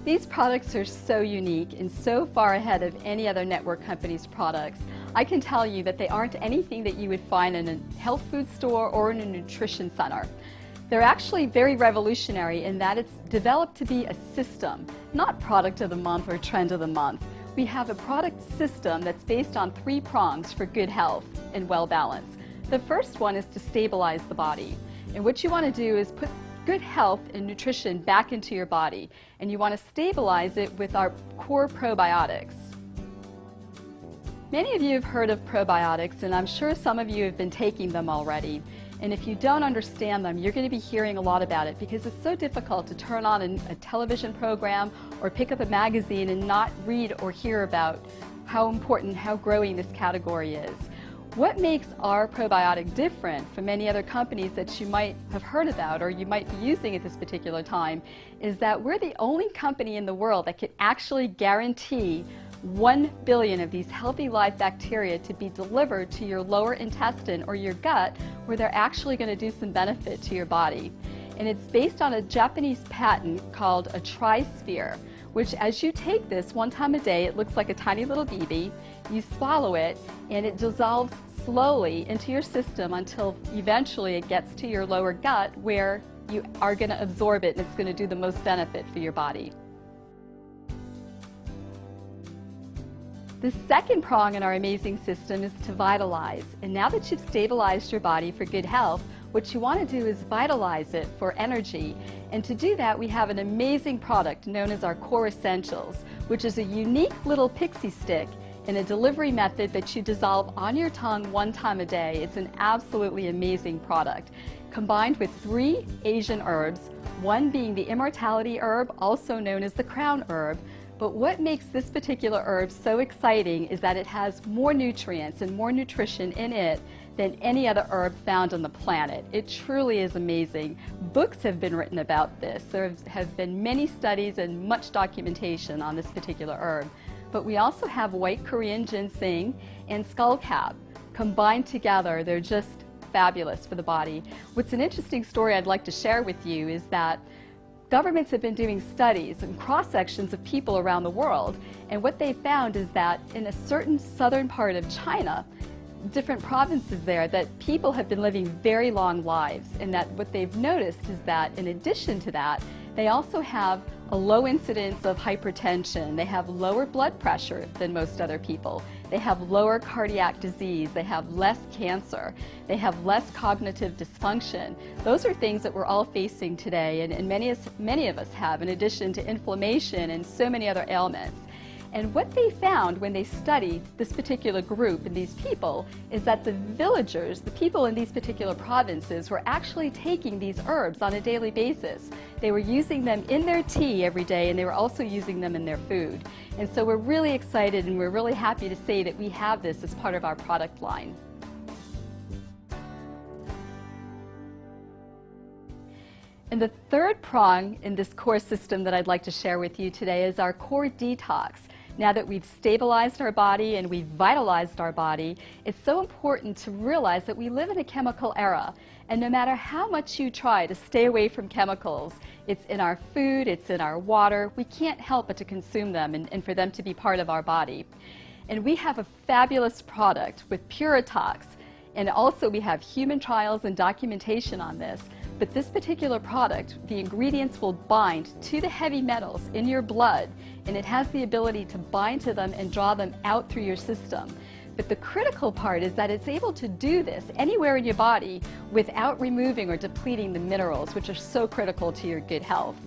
These products are so unique and so far ahead of any other network company's products. I can tell you that they aren't anything that you would find in a health food store or in a nutrition center. They're actually very revolutionary in that it's developed to be a system, not product of the month or trend of the month. We have a product system that's based on 3 prongs for good health and well balance. The first one is to stabilize the body. And what you want to do is put good health and nutrition back into your body, and you want to stabilize it with our core probiotics. Many of you have heard of probiotics, and I'm sure some of you have been taking them already. And if you don't understand them, you're going to be hearing a lot about it because it's so difficult to turn on a television program or pick up a magazine and not read or hear about how important, how growing this category is. What makes our probiotic different from many other companies that you might have heard about or you might be using at this particular time is that we're the only company in the world that can actually guarantee 1 billion of these healthy live bacteria to be delivered to your lower intestine or your gut, where they're actually going to do some benefit to your body. And it's based on a Japanese patent called a tri-sphere, which as you take this 1 time a day, it looks like a tiny little BB. You swallow it and it dissolves slowly into your system until eventually it gets to your lower gut, where you are going to absorb it and it's going to do the most benefit for your body. The second prong in our amazing system is to vitalize. And now that you've stabilized your body for good health, what you want to do is vitalize it for energy. And to do that, we have an amazing product known as our Core Essentials, which is a unique little pixie stick in a delivery method that you dissolve on your tongue 1 time a day. It's an absolutely amazing product, combined with 3 Asian herbs, one being the immortality herb, also known as the crown herb. But what makes this particular herb so exciting is that it has more nutrients and more nutrition in it than any other herb found on the planet. It truly is amazing. Books have been written about this. There have been many studies and much documentation on this particular herb. But we also have white Korean ginseng and skullcap. Combined together, they're just fabulous for the body. What's an interesting story I'd like to share with you is that governments have been doing studies and cross-sections of people around the world, and what they found is that in a certain southern part of China, different provinces there, that people have been living very long lives, and that what they've noticed is that in addition to that, they also have a low incidence of hypertension. They have lower blood pressure than most other people. They have lower cardiac disease. They have less cancer. They have less cognitive dysfunction. Those are things that we're all facing today, and many of us have, in addition to inflammation and so many other ailments. And what they found when they studied this particular group and these people is that the villagers, the people in these particular provinces, were actually taking these herbs on a daily basis. They were using them in their tea every day, and they were also using them in their food. And so we're really excited and we're really happy to say that we have this as part of our product line. And the third prong in this core system that I'd like to share with you today is our core detox. Now that we've stabilized our body and we've vitalized our body, it's so important to realize that we live in a chemical era. And no matter how much you try to stay away from chemicals, it's in our food, it's in our water, we can't help but to consume them and for them to be part of our body. And we have a fabulous product with Puritox, and also we have human trials and documentation on this. But this particular product, the ingredients will bind to the heavy metals in your blood, and it has the ability to bind to them and draw them out through your system. But the critical part is that it's able to do this anywhere in your body without removing or depleting the minerals, which are so critical to your good health.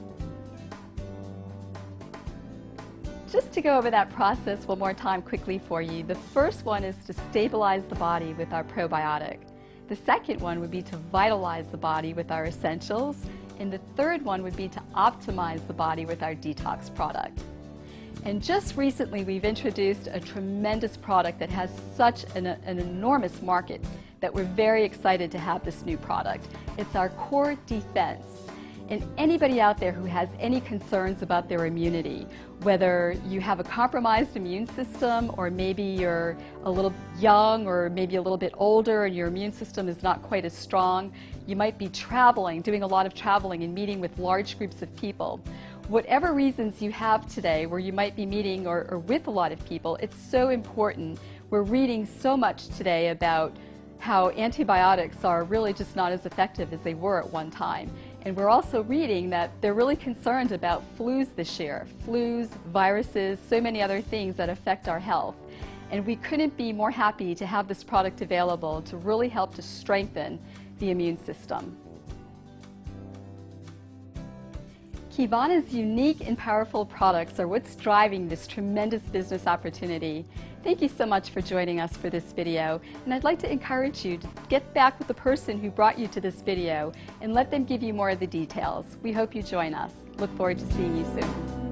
Just to go over that process one more time quickly for you, the first one is to stabilize the body with our probiotic. The second one would be to vitalize the body with our essentials, and the third one would be to optimize the body with our detox product. And just recently we've introduced a tremendous product that has such an enormous market that we're very excited to have this new product. It's our Core Defense. And anybody out there who has any concerns about their immunity, whether you have a compromised immune system or maybe you're a little young or maybe a little bit older and your immune system is not quite as strong, you might be traveling, doing a lot of traveling and meeting with large groups of people. Whatever reasons you have today where you might be meeting or with a lot of people, it's so important. We're reading so much today about how antibiotics are really just not as effective as they were at one time. And we're also reading that they're really concerned about flus this year. Flus, viruses, so many other things that affect our health. And we couldn't be more happy to have this product available to really help to strengthen the immune system. Qivana's unique and powerful products are what's driving this tremendous business opportunity. Thank you so much for joining us for this video, and I'd like to encourage you to get back with the person who brought you to this video and let them give you more of the details. We hope you join us. Look forward to seeing you soon.